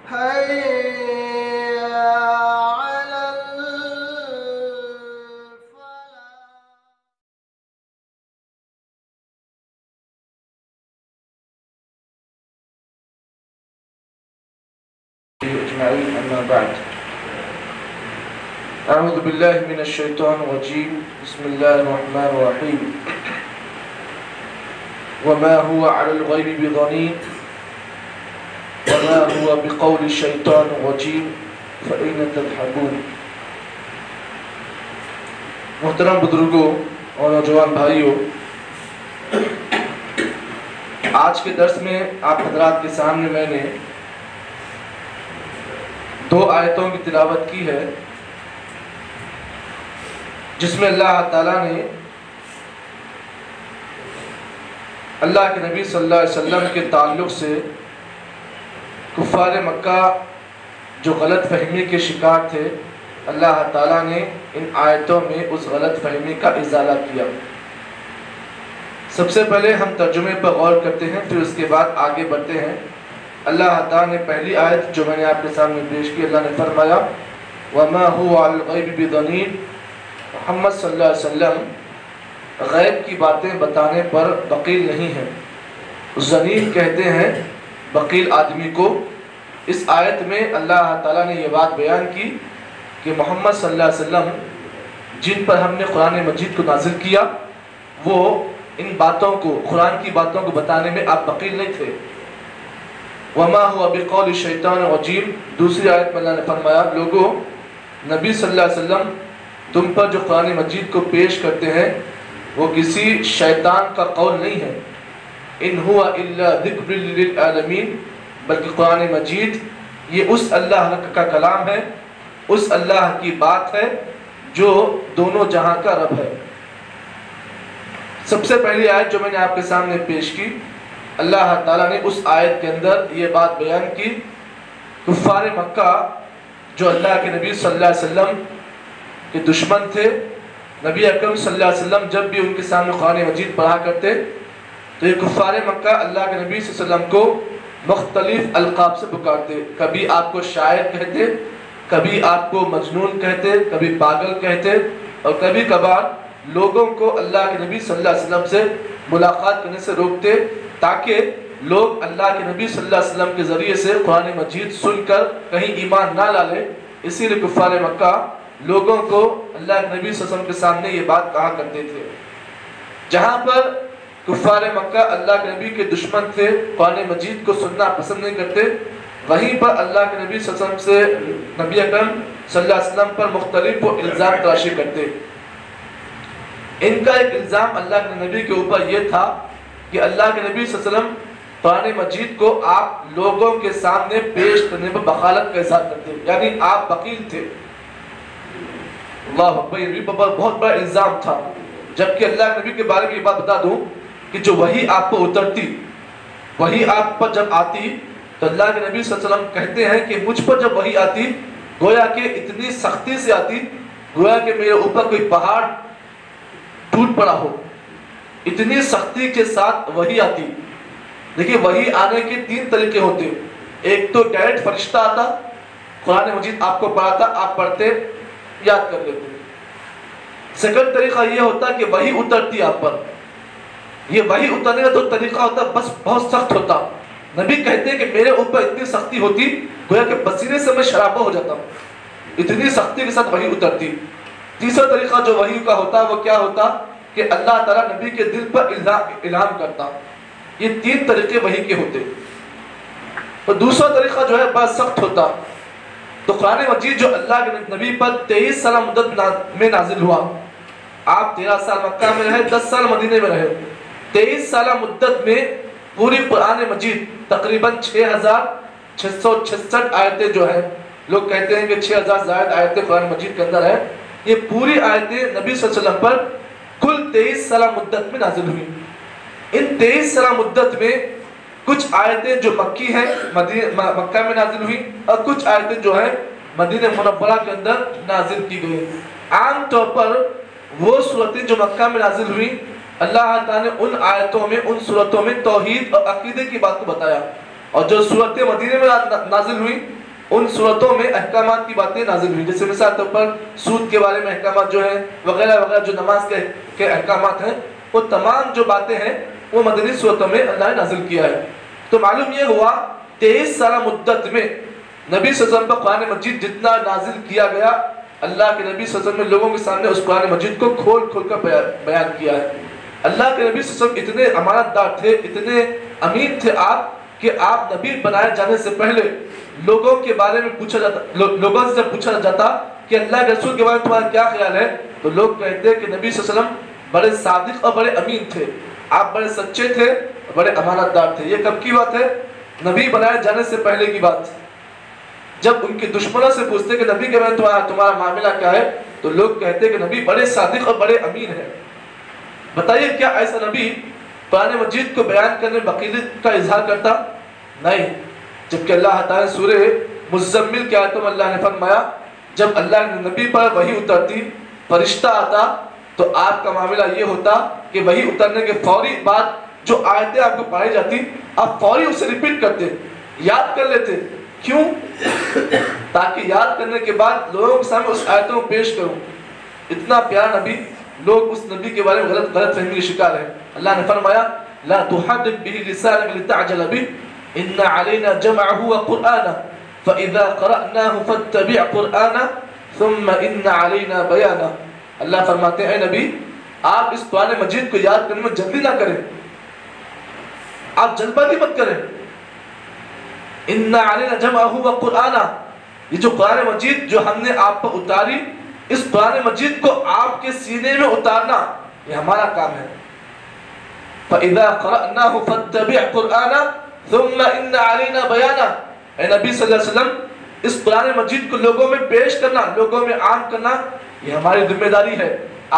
حي على أجمعين. أما بعد، أعوذ بالله من الشيطان الرجيم. بسم الله الرحمن الرحيم. وما هو على الغيب بضنين وما هو بقول الشيطان الرجيم فأين تذهبون. محترم بزرگوں اور نوجوان بھائیوں، آج کے درس میں آپ حضرات کے سامنے میں نے 2 آیتوں کی تلاوت کی ہے، جس میں اللہ تعالیٰ نے اللہ کے نبی صلی اللہ علیہ وسلم کے تعلق سے کفار مکہ جو غلط فہمی کے شکار تھے، اللہ تعالیٰ نے ان آیتوں میں اس غلط فہمی کا ازالہ کیا۔ سب سے پہلے ہم ترجمے پر غور کرتے ہیں، پھر اس کے بعد آگے بڑھتے ہیں۔ اللہ تعالیٰ نے پہلی آیت جو میں نے آپ کے سامنے پیش کی، اللہ نے فرمایا وَمَا هُوَ عَلَى الْغَيْبِ بِضَنِينٍ، محمد صلی اللہ علیہ وسلم غیب کی باتیں بتانے پر بخیل نہیں ہیں۔ ضنین کہتے ہیں بخیل آدمی کو۔ اس آیت میں اللہ تعالیٰ نے یہ بات بیان کی کہ محمد صلی اللہ علیہ وسلم جن پر ہم نے قرآن مجید کو نازل کیا، وہ ان باتوں کو، قرآن کی باتوں کو بتانے میں آپ بخیل نہیں تھے۔ وَمَا هُوَ بِقَوْلِ الشَّيْطَانِ الرَّجِيمِ، دوسری آیت میں اللہ نے فرمایا لوگوں، نبی صلی اللہ علیہ وسلم تم پر جو قرآن مجید کو پیش کرتے ہیں وہ کسی شیطان کا قول نہیں ہے۔ ان هو الا ذکر للعالمین، بلکہ قرآن مجید یہ اس اللہ کا کلام ہے، اس اللہ کی بات ہے جو دونوں جہاں کا رب ہے۔ سب سے پہلی آیت جو میں نے آپ کے سامنے پیش کی، اللہ تعالیٰ نے اس آیت کے اندر یہ بات بیان کی، کفار مکہ جو اللہ کے نبی صلی اللہ علیہ وسلم کے دشمن تھے، نبی اکرم صلی اللہ علیہ وسلم جب بھی ان کے سامنے قرآن مجید پڑھا کرتے تو یہ کفار مکہ اللہ کے نبی صلی اللہ علیہ وسلم کو مختلف القاب سے پکارتے، کبھی آپ کو شاعر کہتے، کبھی آپ کو مجنون کہتے، کبھی پاگل کہتے، اور کبھی کبھار لوگوں کو اللہ کے نبی صلی اللہ علیہ وسلم سے ملاقات کرنے سے روکتے تاکہ لوگ اللہ کے نبی صلی اللہ علیہ وسلم کے ذریعے سے قرآن مجید سن کر کہیں ایمان نہ لا لے۔ اسی لیے کفار مکہ لوگوں کو اللہ کے نبی صلی اللہ علیہ وسلم کے سامنے یہ بات کہا کرتے تھے۔ جہاں پر کفار مکہ اللہ کے نبی کے دشمن تھے، قرآن مجید کو سننا پسند نہیں کرتے، وہیں پر اللہ کے نبی صلی اللہ علیہ وسلم سے، نبی اکرم صلی اللہ علیہ وسلم پر مختلف وہ الزام تراشی کرتے۔ ان کا ایک الزام اللہ کے نبی کے اوپر یہ تھا کہ اللہ کے نبی صلی اللہ علیہ وسلم قرآن مجید کو آپ لوگوں کے سامنے پیش کرنے پر بخالت کا اظہار کرتے، یعنی آپ بخیل تھے۔ اللہ اکبر، یہ بہت بڑا الزام تھا، جبکہ اللہ کے نبی کے بارے میں یہ بات بتا دوں کہ جو وحی آپ پر اترتی، وحی آپ پر جب آتی تو اللہ کے نبی صلی اللہ علیہ وسلم کہتے ہیں کہ مجھ پر جب وحی آتی گویا کہ اتنی سختی سے آتی، گویا کہ میرے اوپر کوئی پہاڑ ٹوٹ پڑا ہو، اتنی سختی کے ساتھ وحی آتی۔ دیکھیں وحی آنے کے 3 طریقے ہوتے، ایک تو ڈائریکٹ فرشتہ آتا، قرآن مجید آپ کو پڑھاتا، آپ پڑھتے یاد کر لیتے۔ سیکنڈ طریقہ یہ ہوتا کہ وحی اترتی آپ پر، یہ وحی اترنے کا تو طریقہ ہوتا بس بہت سخت ہوتا، نبی کہتے ہیں کہ میرے اوپر اتنی سختی ہوتی گویا کہ پسینے سے میں شرابہ ہو جاتا ہوں، اتنی سختی کے ساتھ وحی اترتی۔ تیسرا طریقہ جو وحی کا ہوتا وہ کیا ہوتا کہ اللہ تعالیٰ نبی کے دل پر الہام کرتا۔ یہ 3 طریقے وحی کے ہوتے، اور دوسرا طریقہ جو ہے بہت سخت ہوتا۔ تو قرآن مجید جو اللہ کے نبی پر 23 سالہ مدت میں نازل ہوا، آپ 13 سال مکہ میں رہے، 10 سال مدینے میں رہے، 23 سالہ مدت میں پوری قرآن مجید تقریباً 6666 آیتیں جو ہیں، لوگ کہتے ہیں کہ 6000 زائد آیتیں قرآن مجید کے اندر ہیں، یہ پوری آیتیں نبی صلی اللہ علیہ وسلم پر کل 23 سالہ مدت میں نازل ہوئی۔ ان 23 سالہ مدت میں کچھ آیتیں جو مکی ہیں مکہ میں نازل ہوئی، اور کچھ آیتیں جو ہیں مدینہ منورہ کے اندر نازل کی گئی۔ عام طور پر وہ صورتیں جو مکہ میں نازل ہوئی، اللہ تعالیٰ نے ان آیتوں میں، ان صورتوں میں توحید اور عقیدے کی بات کو بتایا، اور جو صورتیں مدینے میں نازل ہوئی ان صورتوں میں احکامات کی باتیں نازل ہوئی، جیسے مثال طور پر سود کے بارے میں احکامات جو ہیں وغیرہ وغیرہ، جو نماز کے احکامات ہیں، وہ تمام جو باتیں ہیں وہ مدنی صورتوں میں اللہ نے نازل کیا ہے۔ تو معلوم یہ ہوا 23 سالہ مدت میں نبی صلی اللہ علیہ وسلم پر قرآن مجید جتنا نازل کیا گیا، اللہ کے نبی صلی اللہ علیہ وسلم نے لوگوں کے سامنے اس قرآن مجید کو کھول کھول کر بیان کیا ہے۔ اللہ کے نبی صلی اللہ علیہ وسلم اتنے امانت دار تھے، اتنے امین تھے آپ، کہ آپ نبی بنائے جانے سے پہلے لوگوں کے بارے میں پوچھا جاتا، لوگوں سے پوچھا جاتا کہ اللہ کے رسول کے بارے میں تمہارا کیا خیال ہے، تو لوگ کہتے کہ نبی صلی اللہ علیہ وسلم بڑے صادق اور بڑے امین تھے، آپ بڑے سچے تھے، بڑے امانت دار تھے۔ یہ کب کی بات ہے؟ نبی بنائے جانے سے پہلے کی بات۔ جب ان کے دشمنوں سے پوچھتے کہ نبی کے بارے میں تمہارا معاملہ کیا ہے، تو لوگ کہتے کہ نبی بڑے صادق اور بڑے امین ہیں۔ بتائیے کیا ایسا نبی قرآن مجید کو بیان کرنے میں بخیلیت کا اظہار کرتا؟ نہیں۔ جبکہ اللہ تعالیٰ سورہ مزمل کی آیتوں میں اللہ نے فرمایا جب اللہ نے نبی پر وحی اترتی، فرشتہ آتا، تو آپ کا معاملہ یہ ہوتا کہ وحی اترنے کے فوری بعد جو آیتیں آپ کو پڑھائی جاتی آپ فوری اسے ریپیٹ کرتے، یاد کر لیتے۔ کیوں؟ تاکہ یاد کرنے کے بعد لوگوں کے سامنے اس آیتوں کو پیش کروں۔ اتنا پیارا نبی، لوگ اس نبی کے بارے میں غلط فہمی کے شکار ہیں۔ اللہ نے فرمایا لا تحرک به لسانك لتعجل به ان علينا جمعه وقرآنه فاذا قرأناه فاتبع قرآنه ثم ان علينا بيانه۔ اللہ فرماتے ہیں اے نبی آپ اس قرآن مجید کو یاد کرنے میں جلدی نہ کریں، آپ جلد بازی مت کریں۔ ان علينا جمعه وقرآنه، یہ جو قرآن مجید جو ہم نے آپ پر اتاری، اس قرآن مجید کو آپ کے سینے میں اتارنا یہ ہمارا کام ہے۔ فَإِذَا قَرَأْنَاهُ فَاتَّبِعْ قُرْآنَهُ ثُمَّ إِنَّ عَلَيْنَا بَيَانَهُ۔ اے نبی صلی اللہ علیہ وسلم اس قرآن مجید کو لوگوں میں پیش کرنا، لوگوں میں عام کرنا یہ ہماری ذمہ داری ہے۔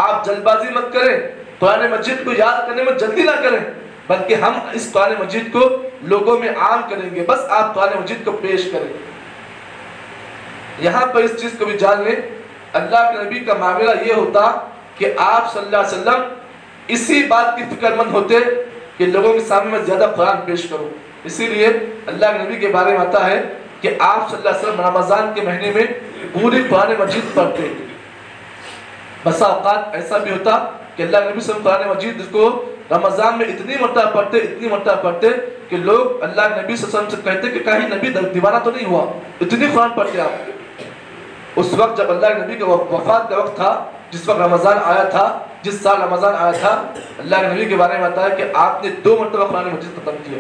آپ جلد بازی مت کریں، قرآن مجید کو یاد کرنے میں جلدی نہ کریں، بلکہ ہم اس قرآن مجید کو لوگوں میں عام کریں گے، بس آپ قرآن مجید کو پیش کریں۔ یہاں پر اس چیز کو بھی جان لیں، اللہ کے نبی کا معاملہ یہ ہوتا کہ آپ صلی اللہ علیہ وسلم اسی بات کی فکر مند ہوتے کہ لوگوں کے سامنے میں زیادہ قرآن پیش کروں۔ اسی لیے اللہ کے نبی کے بارے میں آتا ہے کہ آپ صلی اللہ علیہ وسلم رمضان کے مہینے میں پوری قرآن مجید پڑھتے۔ بسا اوقات ایسا بھی ہوتا کہ اللہ کے نبی صلی اللہ علیہ وسلم قرآن مجید کو رمضان میں اتنی مرتبہ پڑھتے کہ لوگ اللہ کے نبی صلی اللہ علیہ وسلم سے کہتے کہ کہیں نبی دیوانہ تو نہیں ہوا، اتنی قرآن پڑھتے آپ۔ اس وقت جب اللہ کے نبی کے وفات کا وقت تھا، جس وقت رمضان آیا تھا، جس سال رمضان آیا تھا، اللہ کے نبی کے بارے میں آتا ہے کہ آپ نے 2 مرتبہ قرآن مجید ختم کیا۔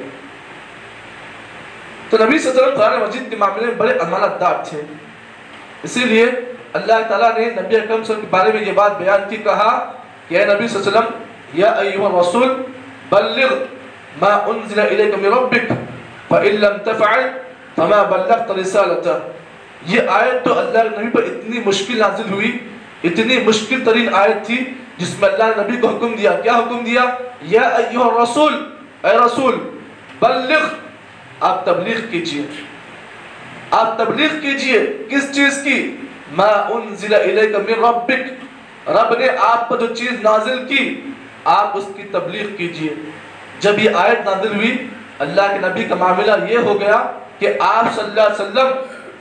تو نبی صلی اللہ علیہ وسلم قرآن مجید کے معاملے میں بڑے امانت دار تھے۔ اسی لیے اللہ تعالیٰ نے نبی اکرم صلی اللہ علیہ وسلم کے بارے میں یہ بات بیان کی، کہا کہ اے نبی صلی اللہ علیہ وسلم یا ایھا الرسول بلغ ما انزل الیک من ربک فإن لم تفعل فما بلغت رسالته۔ یہ آیت تو اللہ کے نبی پر اتنی مشکل نازل ہوئی، اتنی مشکل ترین آیت تھی جس میں اللہ نے نبی کو حکم دیا، کیا حکم دیا؟ یا ایھا الرسول، اے رسول بلغ، آپ تبلیغ کیجئے، آپ تبلیغ کیجئے کس چیز کی؟ ما انزل الیک من ربک، رب نے آپ پر جو چیز نازل کی آپ اس کی تبلیغ کیجئے۔ جب یہ آیت نازل ہوئی اللہ کے نبی کا معاملہ یہ ہو گیا کہ آپ صلی اللہ علیہ وسلم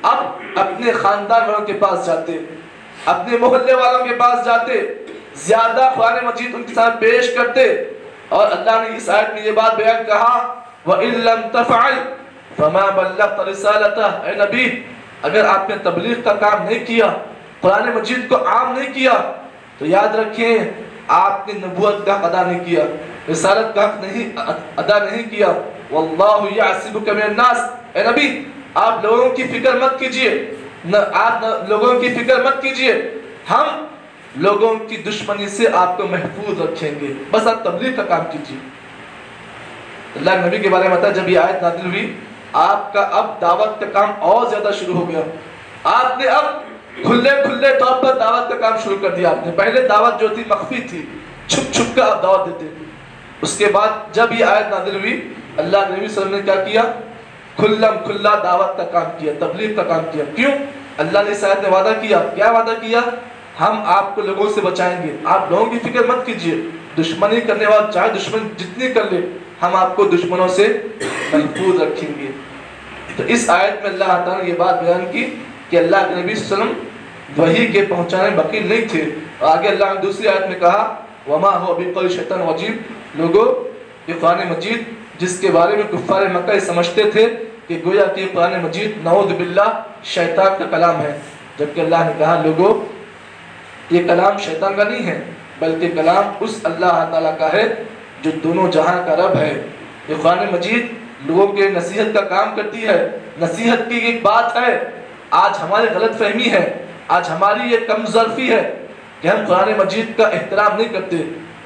اب اپنے خاندان والوں کے پاس جاتے، اپنے محلے والوں کے پاس جاتے، زیادہ قرآن مجید ان کے ساتھ پیش کرتے، اور اللہ نے اس آیت میں یہ بات بیان کہا وَإِن لَمْ تَفْعَلْ فَمَا بَلَّغْتَ رِسَالَتَهُ۔ اے نبی اگر آپ نے تبلیغ کا کام نہیں کیا، قرآن مجید کو عام نہیں کیا، تو یاد رکھیں آپ نے نبوت کا ادا نہیں کیا، رسالت کا ادا نہیں کیا۔ وَاللَّهُ يَعْصِمُكَ مِنَ النَّاسِ۔ اے نبی آپ لوگوں کی فکر مت کیجئے، آپ لوگوں کی فکر مت کیجئے، ہم لوگوں کی دشمنی سے آپ کو محفوظ رکھیں گے، بس آپ تبلیغ کا کام کیجئے۔ اللہ کے نبی کے بارے میں بتا، جب یہ آیت نازل ہوئی آپ کا اب دعوت کا کام اور زیادہ شروع ہو گیا، آپ نے اب کھلے طور پر دعوت کا کام شروع کر دیا۔ آپ نے پہلے دعوت جو تھی مخفی تھی، چھپ چھپ کر آپ دعوت دیتے تھے۔ اس کے بعد جب یہ آیت نازل ہوئی اللہ کے نبی صلی اللہ علیہ وسلم نے کیا کیا؟ کھلا دعوت کا کام کیا، تبلیغ کا کام کیا۔ کیوں؟ اللہ نے اس آیت میں وعدہ کیا، کیا وعدہ کیا؟ ہم آپ کو لوگوں سے بچائیں گے، آپ لوگوں کی فکر مت کیجئے، دشمنی کرنے والا چاہے دشمن جتنی کر لے، ہم آپ کو دشمنوں سے محفوظ رکھیں گے۔ تو اس آیت میں اللہ تعالیٰ نے یہ بات بیان کی کہ اللہ کے نبی صلی اللہ علیہ وسلم وحی کے پہنچانے میں بخیل نہیں تھے. آگے اللہ نے دوسری آیت میں کہا وما هو بقول شیطان رجیم. لوگوں یہ قرآن مجید جس کے بارے میں کفار مکہ سمجھتے تھے کہ گویا کہ قرآن مجید نعوذ باللہ شیطان کا کلام ہے، جبکہ اللہ نے کہا لوگوں یہ کلام شیطان کا نہیں ہے بلکہ کلام اس اللہ تعالیٰ کا ہے جو دونوں جہاں کا رب ہے. یہ قرآن مجید لوگوں کے نصیحت کا کام کرتی ہے. نصیحت کی ایک بات ہے، آج ہماری غلط فہمی ہے، آج ہماری یہ کم ظرفی ہے کہ ہم قرآن مجید کا احترام نہیں کرتے،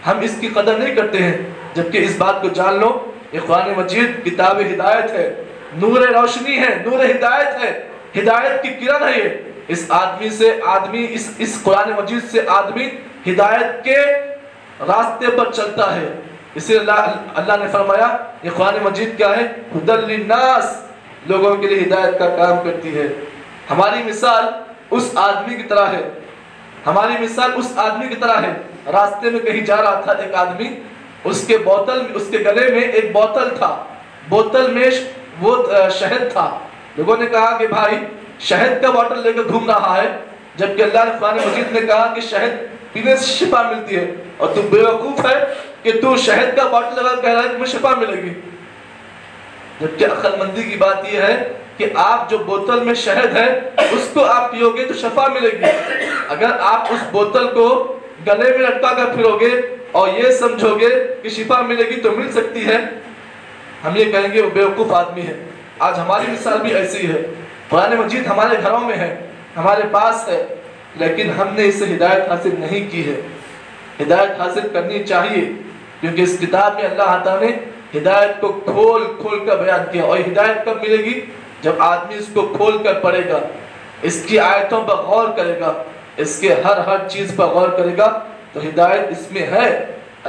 ہم اس کی قدر نہیں کرتے ہیں. جبکہ اس بات کو جان لو یہ قرآن مجید کتاب ہدایت ہے، نور روشنی ہے، نور ہدایت ہے، ہدایت کی کرن ہے. یہ اس آدمی سے آدمی اس قرآن مجید سے آدمی ہدایت کے راستے پر چلتا ہے. اسی اللہ نے فرمایا یہ قرآن مجید کیا ہے؟ ہدی للناس، لوگوں کے لیے ہدایت کا کام کرتی ہے. ہماری مثال اس آدمی کی طرح ہے، ہماری مثال اس آدمی کی طرح ہے. راستے میں کہیں جا رہا تھا ایک آدمی، اس کے گلے میں ایک بوتل تھا، بوتل میں وہ شہد تھا. لوگوں نے کہا کہ بھائی شہد کا بوتل لے کر گھوم رہا ہے، جبکہ اللہ نے قرآن مجید میں کہا کہ شہد پینے سے شفا ملتی ہے، اور تو بیوقوف ہے کہ تو شہد کا بوتل لگا کہہ رہا ہے کہ مجھے شفا ملے گی. جبکہ عقل مندی کی بات یہ ہے کہ آپ جو بوتل میں شہد ہے اس کو آپ پیو گے تو شفا ملے گی. اگر آپ اس بوتل کو گلے میں لٹکا کر پھرو گے اور یہ سمجھو گے کہ شفا ملے گی تو مل سکتی ہے، ہم یہ کہیں گے وہ بیوقوف آدمی ہے. آج ہماری مثال بھی ایسی ہے. قرآن مجید ہمارے گھروں میں ہے، ہمارے پاس ہے، لیکن ہم نے اس سے ہدایت حاصل نہیں کی ہے. ہدایت حاصل کرنی چاہیے، کیونکہ اس کتاب میں اللہ تعالیٰ نے ہدایت کو کھول کھول کر بیان کیا. اور ہدایت کب ملے گی؟ جب آدمی اس کو کھول کر پڑھے گا، اس کی آیتوں پر غور کرے گا، اس کے ہر چیز پر غور کرے گا تو ہدایت اس میں ہے.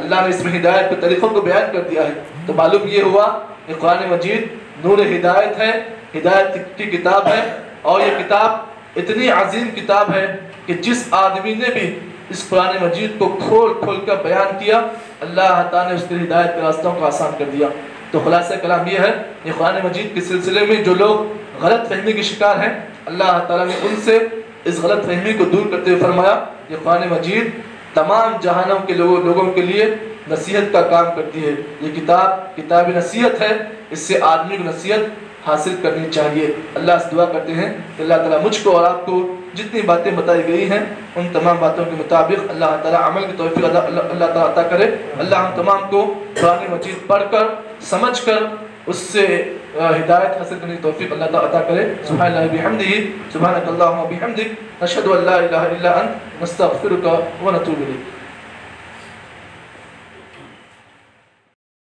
اللہ نے اس میں ہدایت کے طریقوں کو بیان کر دیا ہے. تو معلوم یہ ہوا کہ قرآن مجید نور ہدایت ہے، ہدایت کی کتاب ہے. اور یہ کتاب اتنی عظیم کتاب ہے کہ جس آدمی نے بھی اس قرآن مجید کو کھول کھول کر بیان کیا اللہ تعالیٰ نے اس کے ہدایت کے راستوں کو آسان کر دیا. تو خلاصہ کلام یہ ہے یہ قرآن مجید کے سلسلے میں جو لوگ غلط فہمی کے شکار ہیں اللہ تعالیٰ نے ان سے اس غلط فہمی کو دور کرتے ہوئے فرمایا یہ قرآن مجید تمام جہانوں کے لوگوں کے لیے نصیحت کا کام کرتی ہے. یہ کتاب نصیحت ہے، اس سے آدمی کو نصیحت حاصل کرنی چاہیے. اللہ سے دعا کرتے ہیں کہ اللہ تعالیٰ مجھ کو اور آپ کو جتنی باتیں بتائی گئی ہیں ان تمام باتوں کے مطابق اللہ تعالیٰ عمل کی توفیق اللہ تعالیٰ عطا کرے. اللہ ہم تمام کو قرآن مجید پڑھ کر سمجھ کر اس سے ہدایت حاصل کرنے کی توفیق اللہ تعالیٰ عطا کرے. سبحان اللہ بحمدہ، سبحانک اللہم وبحمدک، نشہد ان لا الہ الا انت، نستغفرک ونتوب الیک.